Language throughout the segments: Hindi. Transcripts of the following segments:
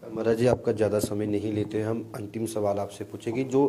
महाराज जी, आपका ज़्यादा समय नहीं लेते हैं। हम अंतिम सवाल आपसे पूछेंगे। जो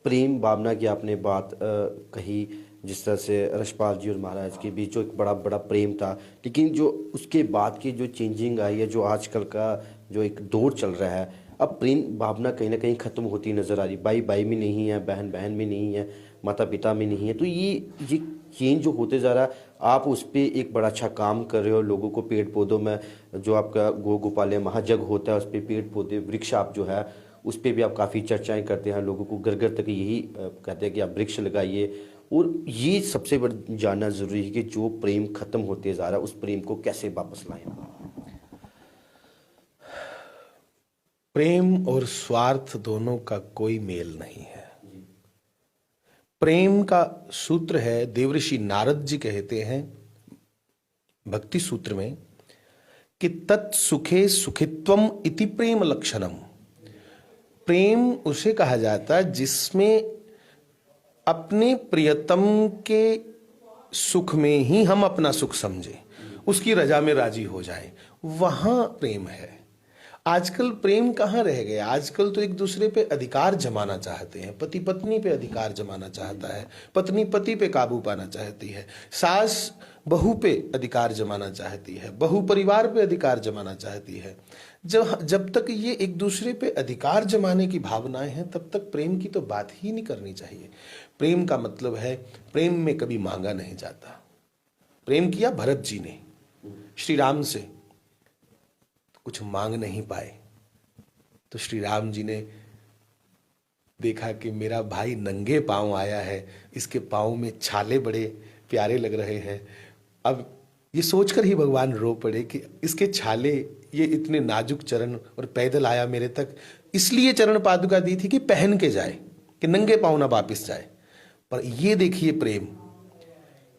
प्रेम भावना की आपने बात कही, जिस तरह से रछपाल जी और महाराज के बीच जो एक बड़ा बड़ा प्रेम था, लेकिन जो उसके बाद की जो चेंजिंग आई है, जो आजकल का जो एक दौर चल रहा है, अब प्रेम भावना कहीं ना कहीं ख़त्म होती नज़र आ रही। भाई भाई में नहीं है, बहन बहन में नहीं है, माता पिता में नहीं है। तो ये चेंज जो होते जा रहा है, आप उस पर एक बड़ा अच्छा काम कर रहे हो। लोगों को पेड़ पौधों में जो आपका गो गोपालय महायज्ञ होता है, उस पर पेड़ पौधे वृक्ष आप जो है उस पर भी आप काफ़ी चर्चाएं करते हैं। लोगों को घर घर तक यही कहते हैं कि आप वृक्ष लगाइए। और ये सबसे बड़ा जानना ज़रूरी है कि जो प्रेम ख़त्म होते जा रहा है, उस प्रेम को कैसे वापस लाएं। प्रेम और स्वार्थ दोनों का कोई मेल नहीं है। प्रेम का सूत्र है, देवऋषि नारद जी कहते हैं भक्ति सूत्र में कि तत्सुखे सुखित्वम इति प्रेम लक्षणम। प्रेम उसे कहा जाता है जिसमें अपने प्रियतम के सुख में ही हम अपना सुख समझें, उसकी रजा में राजी हो जाएं, वहां प्रेम है। आजकल प्रेम कहाँ रह गया? आजकल तो एक दूसरे पे अधिकार जमाना चाहते हैं। पति पत्नी पे अधिकार जमाना चाहता है, पत्नी पति पे काबू पाना चाहती है, सास बहू पे अधिकार जमाना चाहती है, बहू परिवार पे अधिकार जमाना चाहती है। जब जब तक ये एक दूसरे पे अधिकार जमाने की भावनाएं हैं, तब तक प्रेम की तो बात ही नहीं करनी चाहिए। प्रेम का मतलब है, प्रेम में कभी मांगा नहीं जाता। प्रेम किया भरत जी ने श्री राम से, कुछ मांग नहीं पाए, तो श्री राम जी ने देखा कि मेरा भाई नंगे पांव आया है, इसके पांव में छाले बड़े प्यारे लग रहे हैं। अब ये सोचकर ही भगवान रो पड़े कि इसके छाले, ये इतने नाजुक चरण, और पैदल आया मेरे तक, इसलिए चरण पादुका दी थी कि पहन के जाए, कि नंगे पांव ना वापिस जाए। पर ये देखिए प्रेम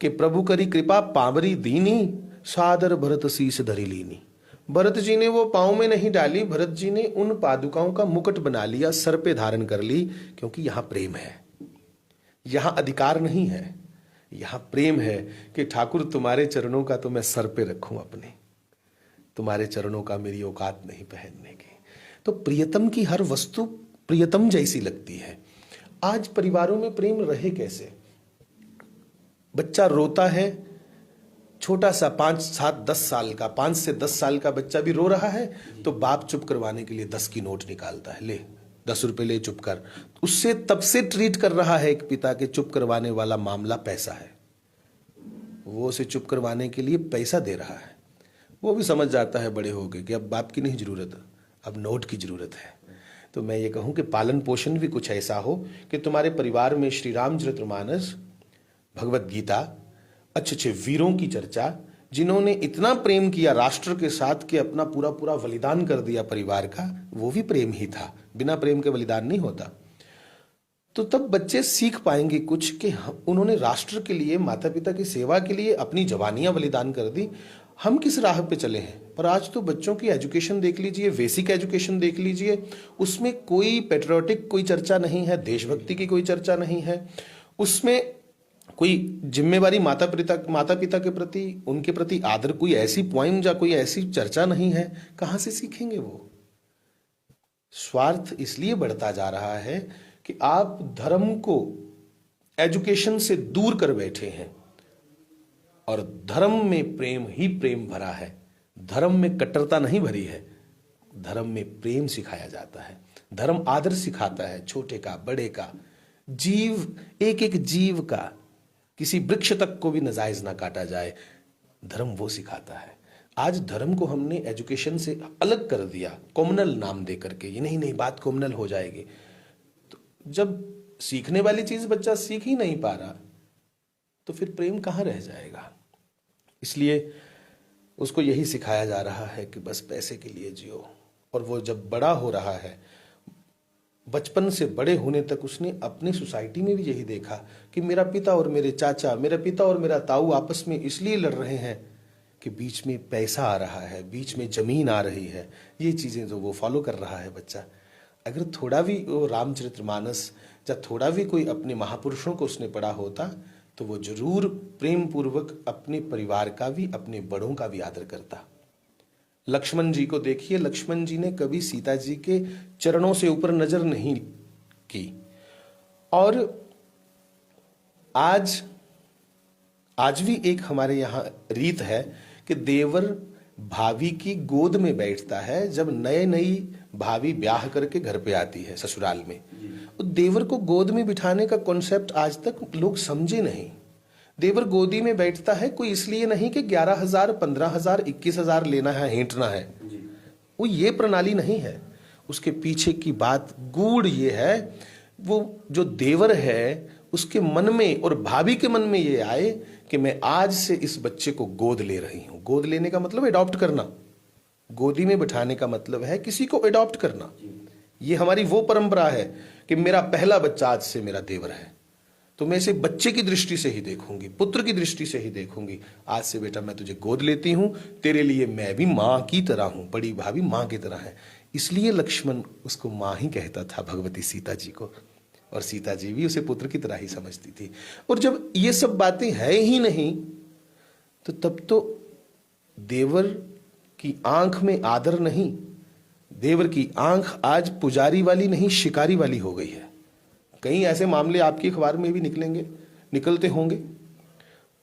कि प्रभु करी कृपा पावरी दीनी, सादर भरत शीस धरी लीनी। भरत जी ने वो पांव में नहीं डाली, भरत जी ने उन पादुकाओं का मुकुट बना लिया, सर पे धारण कर ली, क्योंकि यहां प्रेम है, यहां अधिकार नहीं है, यहां प्रेम है कि ठाकुर तुम्हारे चरणों का तो मैं सर पे रखूं अपने, तुम्हारे चरणों का मेरी औकात नहीं पहनने की। तो प्रियतम की हर वस्तु प्रियतम जैसी लगती है। आज परिवारों में प्रेम रहे कैसे? बच्चा रोता है, छोटा सा 5 से 10 साल का, 5 से 10 साल का बच्चा भी रो रहा है, तो बाप चुप करवाने के लिए 10 की नोट निकालता है, ले 10 रुपए ले चुप कर। उससे तब से ट्रीट कर रहा है एक पिता के चुप करवाने वाला मामला पैसा है। वो उसे चुप करवाने के लिए पैसा दे रहा है। वो भी समझ जाता है बड़े होके कि अब बाप की नहीं जरूरत, अब नोट की जरूरत है। तो मैं ये कहूं कि पालन पोषण भी कुछ ऐसा हो कि तुम्हारे परिवार में श्री रामचरितमानस, भगवत गीता, अच्छे अच्छे वीरों की चर्चा, जिन्होंने इतना प्रेम किया राष्ट्र के साथ कि अपना पूरा पूरा बलिदान कर दिया परिवार का, वो भी प्रेम ही था। बिना प्रेम के बलिदान नहीं होता। तो तब बच्चे सीख पाएंगे कुछ कि उन्होंने राष्ट्र के लिए, माता पिता की सेवा के लिए अपनी जवानियां बलिदान कर दी। हम किस राह पे चले हैं? पर आज तो बच्चों की एजुकेशन देख लीजिए, बेसिक एजुकेशन देख लीजिए, उसमें कोई पेट्रियोटिक कोई चर्चा नहीं है, देशभक्ति की कोई चर्चा नहीं है, उसमें कोई जिम्मेवारी माता पिता के प्रति, उनके प्रति आदर, कोई ऐसी पोइम या कोई ऐसी चर्चा नहीं है। कहां से सीखेंगे वो? स्वार्थ इसलिए बढ़ता जा रहा है कि आप धर्म को एजुकेशन से दूर कर बैठे हैं, और धर्म में प्रेम ही प्रेम भरा है। धर्म में कट्टरता नहीं भरी है, धर्म में प्रेम सिखाया जाता है। धर्म आदर सिखाता है, छोटे का, बड़े का, जीव, एक एक जीव का, किसी वृक्ष तक को भी नाजायज ना काटा जाए, धर्म वो सिखाता है। आज धर्म को हमने एजुकेशन से अलग कर दिया, कॉमनल नाम दे करके। ये नहीं, बात कॉमनल हो जाएगी। तो जब सीखने वाली चीज बच्चा सीख ही नहीं पा रहा, तो फिर प्रेम कहाँ रह जाएगा? इसलिए उसको यही सिखाया जा रहा है कि बस पैसे के लिए जियो। और वो जब बड़ा हो रहा है, बचपन से बड़े होने तक उसने अपने सोसाइटी में भी यही देखा कि मेरा पिता और मेरे चाचा, मेरा पिता और मेरा ताऊ आपस में इसलिए लड़ रहे हैं कि बीच में पैसा आ रहा है, बीच में जमीन आ रही है। ये चीजें जो वो फॉलो कर रहा है बच्चा, अगर थोड़ा भी वो रामचरितमानस या थोड़ा भी कोई अपने महापुरुषों को उसने पढ़ा होता, तो वो जरूर प्रेम पूर्वक अपने परिवार का भी, अपने बड़ों का भी आदर करता। लक्ष्मण जी को देखिए, लक्ष्मण जी ने कभी सीता जी के चरणों से ऊपर नजर नहीं की। और आज भी एक हमारे यहां रीत है कि देवर भाभी की गोद में बैठता है जब नई भाभी ब्याह करके घर पे आती है ससुराल में। तो देवर को गोद में बिठाने का कॉन्सेप्ट आज तक लोग समझे नहीं। देवर गोदी में बैठता है कोई इसलिए नहीं कि 11,000, 15,000, 21,000 लेना है, हेंटना है, वो ये प्रणाली नहीं है। उसके पीछे की बात गूढ़ ये है, वो जो देवर है उसके मन में और भाभी के मन में ये आए कि मैं आज से इस बच्चे को गोद ले रही हूं। गोद लेने का मतलब अडॉप्ट करना, गोदी में बिठाने का मतलब है किसी को अडॉप्ट करना। ये हमारी वो परंपरा है कि मेरा पहला बच्चा आज से मेरा देवर है, तो मैं इसे बच्चे की दृष्टि से ही देखूंगी, पुत्र की दृष्टि से ही देखूंगी। आज से बेटा मैं तुझे गोद लेती हूं, तेरे लिए मैं भी मां की तरह हूं, बड़ी भाभी मां की तरह है। इसलिए लक्ष्मण उसको मां ही कहता था, भगवती सीता जी को, और सीता जी भी उसे पुत्र की तरह ही समझती थी। और जब ये सब बातें है ही नहीं, तो तब तो देवर की आंख में आदर नहीं, देवर की आंख आज पुजारी वाली नहीं शिकारी वाली हो गई है। कई ऐसे मामले आपकी अखबार में भी निकलते होंगे,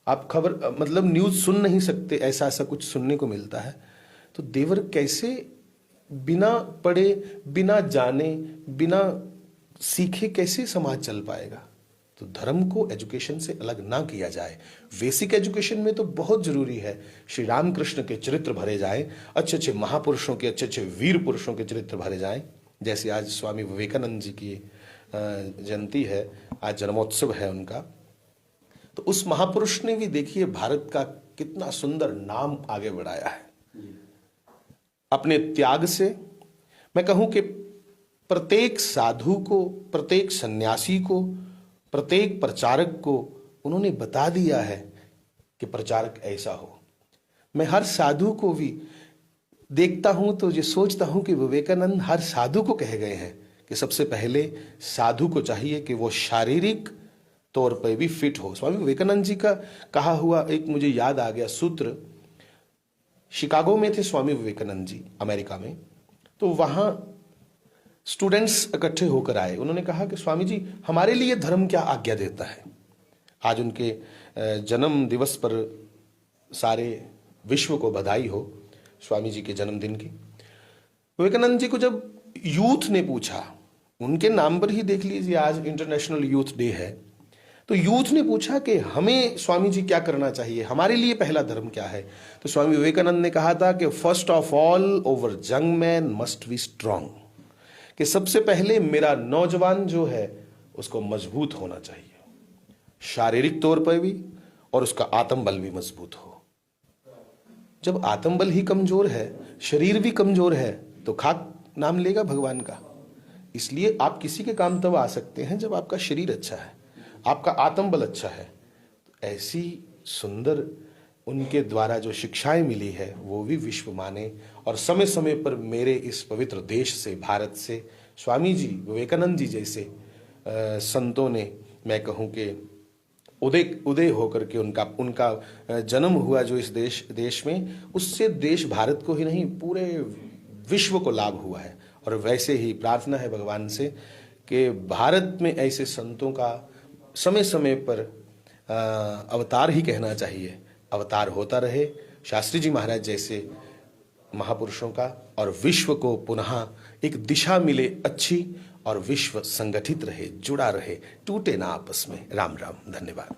आप खबर मतलब न्यूज सुन नहीं सकते, ऐसा कुछ सुनने को मिलता है। तो देवर कैसे बिना पढ़े, बिना जाने, बिना सीखे कैसे समाज चल पाएगा? तो धर्म को एजुकेशन से अलग ना किया जाए। बेसिक एजुकेशन में तो बहुत जरूरी है श्री रामकृष्ण के चरित्र भरे जाए, अच्छे अच्छे महापुरुषों के, अच्छे अच्छे वीर पुरुषों के चरित्र भरे जाएं। जैसे आज स्वामी विवेकानंद जी की जयंती है, आज जन्मोत्सव है उनका। तो उस महापुरुष ने भी देखिए भारत का कितना सुंदर नाम आगे बढ़ाया है अपने त्याग से। मैं कहूं कि प्रत्येक साधु को, प्रत्येक सन्यासी को, प्रत्येक प्रचारक को उन्होंने बता दिया है कि प्रचारक ऐसा हो। मैं हर साधु को भी देखता हूं तो ये सोचता हूं कि विवेकानंद हर साधु को कह गए हैं कि सबसे पहले साधु को चाहिए कि वो शारीरिक तौर पर भी फिट हो। स्वामी विवेकानंद जी का कहा हुआ एक मुझे याद आ गया सूत्र। शिकागो में थे स्वामी विवेकानंद जी, अमेरिका में। तो वहां स्टूडेंट्स इकट्ठे होकर आए। उन्होंने कहा कि स्वामी जी, हमारे लिए धर्म क्या आज्ञा देता है? आज उनके जन्म दिवस पर सारे विश्व को बधाई हो स्वामी जी के जन्मदिन की। विवेकानंद जी को जब यूथ ने पूछा, उनके नाम पर ही देख लीजिए आज इंटरनेशनल यूथ डे है, तो यूथ ने पूछा कि हमें स्वामी जी क्या करना चाहिए, हमारे लिए पहला धर्म क्या है? तो स्वामी विवेकानंद ने कहा था कि first of all over young man must be strong, कि सबसे पहले मेरा नौजवान जो है उसको मजबूत होना चाहिए, शारीरिक तौर पर भी और उसका आत्मबल भी मजबूत हो। जब आत्मबल ही कमजोर है, शरीर भी कमजोर है, तो खाक नाम लेगा भगवान का। इसलिए आप किसी के काम तब आ सकते हैं जब आपका शरीर अच्छा है, आपका आत्मबल अच्छा है। तो ऐसी सुंदर उनके द्वारा जो शिक्षाएं मिली है वो भी विश्व माने। और समय समय पर मेरे इस पवित्र देश से, भारत से स्वामी जी, विवेकानंद जी जैसे संतों ने, मैं कहूँ कि उदय होकर के उनका जन्म हुआ जो इस देश में, उससे देश भारत को ही नहीं पूरे विश्व को लाभ हुआ है। और वैसे ही प्रार्थना है भगवान से कि भारत में ऐसे संतों का समय समय पर अवतार ही कहना चाहिए, अवतार होता रहे, शास्त्री जी महाराज जैसे महापुरुषों का, और विश्व को पुनः एक दिशा मिले अच्छी, और विश्व संगठित रहे, जुड़ा रहे, टूटे ना आपस में। राम राम, धन्यवाद।